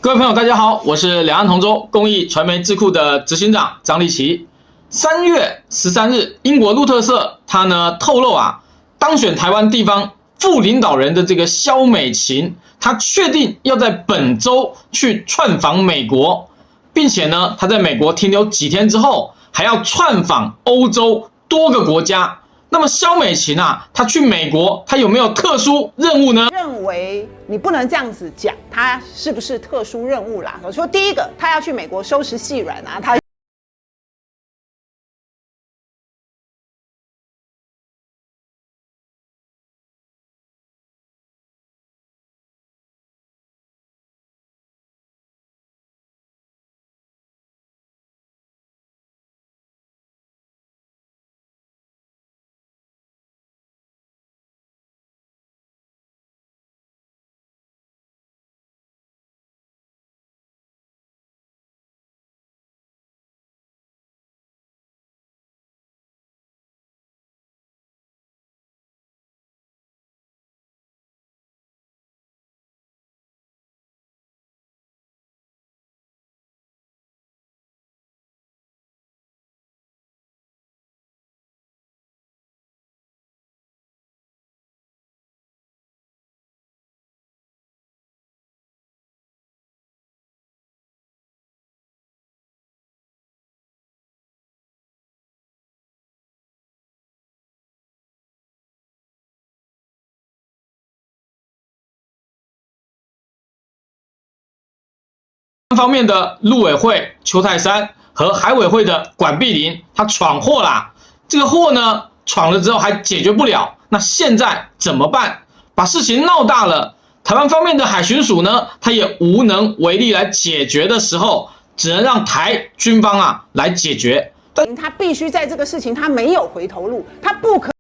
各位朋友，大家好，我是两岸同舟公益传媒智库的执行长张立奇。3月13日，英国路透社他透露当选台湾地方副领导人的这个萧美琴，他确定要在本周去串访美国，并且他在美国停留几天之后，还要串访欧洲多个国家。那么萧美琴她去美国，她有没有特殊任务呢？认为你不能这样子讲，她是不是特殊任务啦？我说第一个，她要去美国收拾细软她方面的陆委会邱泰山和海委会的管碧玲，他闯祸啦。这个祸闯了之后还解决不了，那现在怎么办？把事情闹大了，台湾方面的海巡署他也无能为力来解决的时候，只能让台军方来解决。他必须在这个事情他没有回头路，他不可。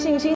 信心。